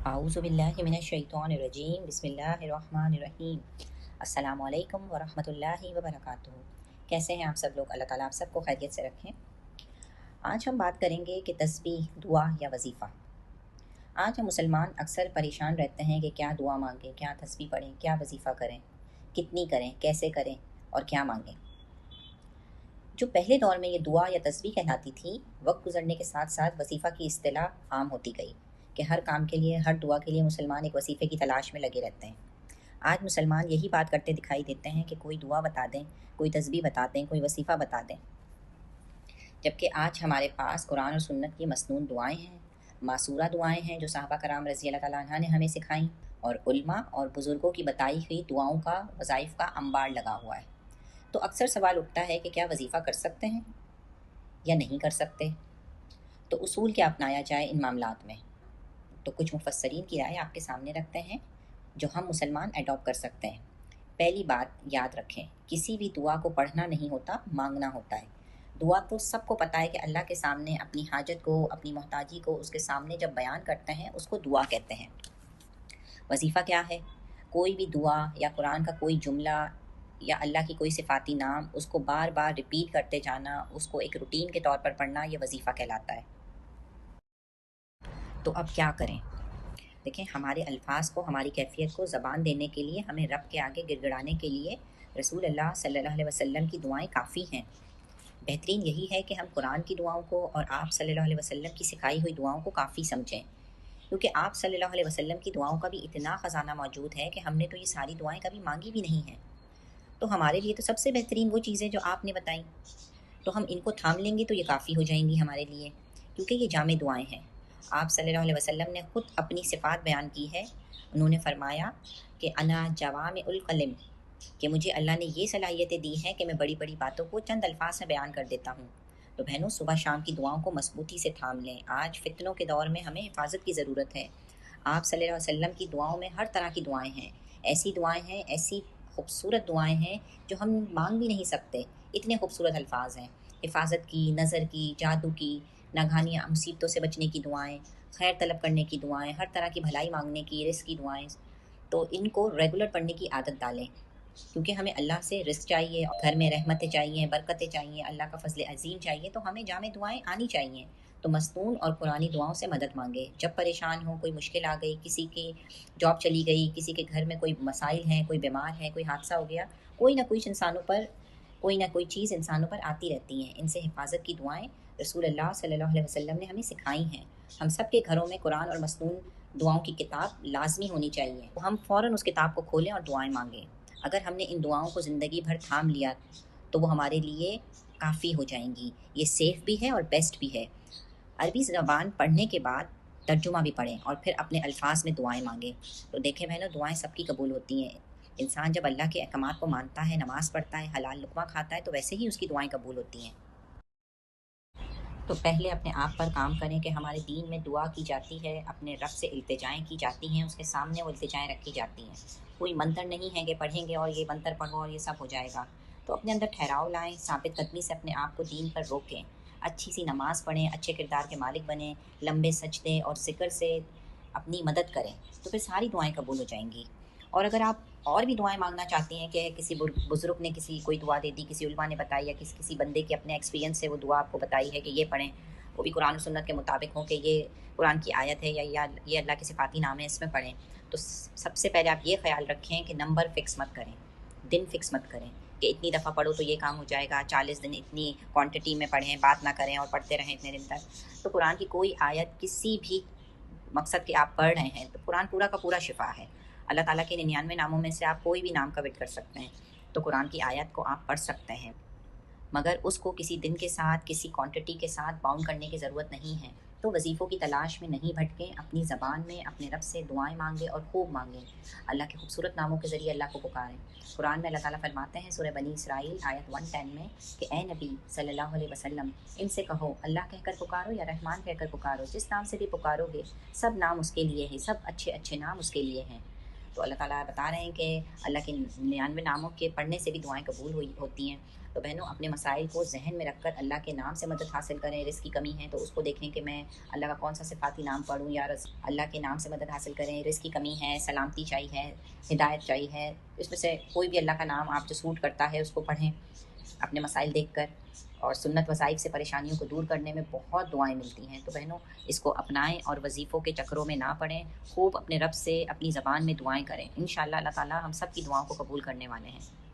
اعوذ باللہ من الشیطان الرجیم بسم اللہ الرحمن الرحیم السلام علیکم ورحمۃ اللہ وبرکاتہ۔ کیسے ہیں آپ سب لوگ؟ اللہ تعالیٰ آپ سب کو خیریت سے رکھیں۔ آج ہم بات کریں گے کہ تسبیح، دعا یا وظیفہ۔ آج ہم مسلمان اکثر پریشان رہتے ہیں کہ کیا دعا مانگیں، کیا تسبیح پڑھیں، کیا وظیفہ کریں، کتنی کریں، کیسے کریں اور کیا مانگیں۔ جو پہلے دور میں یہ دعا یا تسبیح کہلاتی تھی، وقت گزرنے کے ساتھ ساتھ وظیفہ کی اصطلاح عام ہوتی گئی کہ ہر کام کے لیے، ہر دعا کے لیے مسلمان ایک وظیفے کی تلاش میں لگے رہتے ہیں۔ آج مسلمان یہی بات کرتے دکھائی دیتے ہیں کہ کوئی دعا بتا دیں، کوئی تسبیح بتا دیں، کوئی وظیفہ بتا دیں، جبکہ آج ہمارے پاس قرآن اور سنت کی مسنون دعائیں ہیں، معصورہ دعائیں ہیں جو صحابہ کرام رضی اللہ تعالیٰ عنہ نے ہمیں سکھائیں، اور علماء اور بزرگوں کی بتائی ہوئی دعاؤں کا، وظائف کا انبار لگا ہوا ہے۔ تو اکثر سوال اٹھتا ہے کہ کیا وظیفہ کر سکتے ہیں یا نہیں کر سکتے، تو اصول کیا اپنایا جائے ان معاملات میں۔ تو کچھ مفسرین کی رائے آپ کے سامنے رکھتے ہیں جو ہم مسلمان اڈاپٹ کر سکتے ہیں۔ پہلی بات یاد رکھیں، کسی بھی دعا کو پڑھنا نہیں ہوتا، مانگنا ہوتا ہے۔ دعا تو سب کو پتہ ہے کہ اللہ کے سامنے اپنی حاجت کو، اپنی محتاجی کو اس کے سامنے جب بیان کرتے ہیں اس کو دعا کہتے ہیں۔ وظیفہ کیا ہے؟ کوئی بھی دعا یا قرآن کا کوئی جملہ یا اللہ کی کوئی صفاتی نام، اس کو بار بار ریپیٹ کرتے جانا، اس کو ایک روٹین کے طور پر پڑھنا، یہ وظیفہ کہلاتا ہے۔ تو اب کیا کریں؟ دیکھیں، ہمارے الفاظ کو، ہماری کیفیت کو زبان دینے کے لیے، ہمیں رب کے آگے گڑ گڑانے کے لیے رسول اللہ صلی اللہ علیہ وسلم کی دعائیں کافی ہیں۔ بہترین یہی ہے کہ ہم قرآن کی دعاؤں کو اور آپ صلی اللہ علیہ وسلم کی سکھائی ہوئی دعاؤں کو کافی سمجھیں، کیونکہ آپ صلی اللہ علیہ وسلم کی دعاؤں کا بھی اتنا خزانہ موجود ہے کہ ہم نے تو یہ ساری دعائیں کبھی مانگی بھی نہیں ہیں۔ تو ہمارے لیے تو سب سے بہترین وہ چیزیں جو آپ نے بتائیں، تو ہم ان کو تھام لیں گے تو یہ کافی ہو جائیں گی ہمارے لیے، کیونکہ یہ جامع دعائیں ہیں۔ آپ صلی اللہ علیہ وسلم نے خود اپنی صفات بیان کی ہے۔ انہوں نے فرمایا کہ انا جوامع القلم، کہ مجھے اللہ نے یہ صلاحیتیں دی ہیں کہ میں بڑی بڑی باتوں کو چند الفاظ میں بیان کر دیتا ہوں۔ تو بہنوں، صبح شام کی دعاؤں کو مضبوطی سے تھام لیں۔ آج فتنوں کے دور میں ہمیں حفاظت کی ضرورت ہے۔ آپ صلی اللہ علیہ وسلم کی دعاؤں میں ہر طرح کی دعائیں ہیں، ایسی دعائیں ہیں، ایسی خوبصورت دعائیں ہیں جو ہم مانگ بھی نہیں سکتے، اتنے خوبصورت الفاظ ہیں۔ حفاظت کی، نظر کی، جادو کی، ناگہانی مصیبتوں سے بچنے کی دعائیں، خیر طلب کرنے کی دعائیں، ہر طرح کی بھلائی مانگنے کی، رزق کی دعائیں۔ تو ان کو ریگولر پڑھنے کی عادت ڈالیں، کیونکہ ہمیں اللہ سے رزق چاہیے، گھر میں رحمتیں چاہیے، برکتیں چاہیے، اللہ کا فضل عظیم چاہیے، تو ہمیں جامع دعائیں آنی چاہیے۔ تو مسنون اور قرآنی دعاؤں سے مدد مانگے۔ جب پریشان ہو، کوئی مشکل آ گئی، کسی کی جاب چلی گئی، کسی کے گھر میں کوئی مسائل ہیں، کوئی بیمار ہے، کوئی حادثہ ہو گیا، کوئی نہ کوئی چیز انسانوں پر آتی رہتی ہیں۔ ان سے حفاظت کی دعائیں رسول اللہ صلی اللہ علیہ وسلم نے ہمیں سکھائی ہیں۔ ہم سب کے گھروں میں قرآن اور مسنون دعاؤں کی کتاب لازمی ہونی چاہیے۔ ہم فوراً اس کتاب کو کھولیں اور دعائیں مانگیں۔ اگر ہم نے ان دعاؤں کو زندگی بھر تھام لیا تو وہ ہمارے لیے کافی ہو جائیں گی۔ یہ سیف بھی ہے اور بیسٹ بھی ہے۔ عربی زبان پڑھنے کے بعد ترجمہ بھی پڑھیں اور پھر اپنے الفاظ میں دعائیں مانگیں۔ تو دیکھیں بہنوں، دعائیں سب کی قبول ہوتی ہیں۔ انسان جب اللہ کے احکامات کو مانتا ہے، نماز پڑھتا ہے، حلال لقمہ کھاتا ہے، تو ویسے ہی اس کی دعائیں قبول ہوتی ہیں۔ تو پہلے اپنے آپ پر کام کریں کہ ہمارے دین میں دعا کی جاتی ہے، اپنے رب سے التجائیں کی جاتی ہیں، اس کے سامنے وہ التجائیں رکھی جاتی ہیں۔ کوئی منتر نہیں ہے کہ پڑھیں گے اور یہ منتر پڑھو اور یہ سب ہو جائے گا۔ تو اپنے اندر ٹھہراؤ لائیں، ثابت قدمی سے اپنے آپ کو دین پر روکیں، اچھی سی نماز پڑھیں، اچھے کردار کے مالک بنیں، لمبے سجدے اور ذکر سے اپنی مدد کریں، تو پھر ساری دعائیں قبول ہو جائیں گی۔ اور اگر آپ اور بھی دعائیں مانگنا چاہتے ہیں کہ کسی بزرگ نے کسی کوئی دعا دے دی، کسی علماء نے بتائی، یا کسی بندے کے اپنے ایکسپیرینس سے وہ دعا آپ کو بتائی ہے کہ یہ پڑھیں، وہ بھی قرآن و سنت کے مطابق ہو کہ یہ قرآن کی آیت ہے یا یہ اللہ کے صفاتی نام ہے، اس میں پڑھیں، تو سب سے پہلے آپ یہ خیال رکھیں کہ نمبر فکس مت کریں، دن فکس مت کریں کہ اتنی دفعہ پڑھو تو یہ کام ہو جائے گا، 40 دن اتنی کوانٹٹی میں پڑھیں، بات نہ کریں اور پڑھتے رہیں اتنے دن تک۔ تو قرآن کی کوئی آیت کسی بھی مقصد کہ آپ پڑھ رہے ہیں، تو قرآن پورا کا پورا شفا ہے۔ اللہ تعالیٰ کے 99 ناموں میں سے آپ کوئی بھی نام کمٹ کر سکتے ہیں، تو قرآن کی آیت کو آپ پڑھ سکتے ہیں، مگر اس کو کسی دن کے ساتھ، کسی کوانٹٹی کے ساتھ باؤنڈ کرنے کی ضرورت نہیں ہے۔ تو وظیفوں کی تلاش میں نہیں بھٹکیں، اپنی زبان میں اپنے رب سے دعائیں مانگیں اور خوب مانگیں، اللہ کے خوبصورت ناموں کے ذریعے اللہ کو پکاریں۔ قرآن میں اللہ تعالیٰ فرماتے ہیں سورہ بنی اسرائیل آیت 110 میں کہ اے نبی صلی اللہ علیہ وسلم، ان سے کہو اللہ کہہ کر پکارو یا رحمان کہہ کر پکارو، جس نام سے بھی پکارو گے سب نام اس کے لیے ہیں، سب اچھے اچھے نام اس کے لیے ہیں۔ تو اللہ تعالیٰ بتا رہے ہیں کہ اللہ کے 99 ناموں کے پڑھنے سے بھی دعائیں قبول ہوتی ہیں۔ تو بہنوں، اپنے مسائل کو ذہن میں رکھ کر اللہ کے نام سے مدد حاصل کریں۔ رزق کی کمی ہے تو اس کو دیکھیں کہ میں اللہ کا کون سا صفاتی نام پڑھوں، یا اللہ کے نام سے مدد حاصل کریں۔ رزق کی کمی ہے، سلامتی چاہیے ہے، ہدایت چاہیے ہے، اس میں سے کوئی بھی اللہ کا نام آپ جو سوٹ کرتا ہے اس کو پڑھیں اپنے مسائل دیکھ کر۔ اور سنت وظائف سے پریشانیوں کو دور کرنے میں بہت دعائیں ملتی ہیں، تو بہنوں اس کو اپنائیں اور وظیفوں کے چکروں میں نہ پڑیں، خوب اپنے رب سے اپنی زبان میں دعائیں کریں۔ انشاءاللہ اللہ تعالیٰ ہم سب کی دعاؤں کو قبول کرنے والے ہیں۔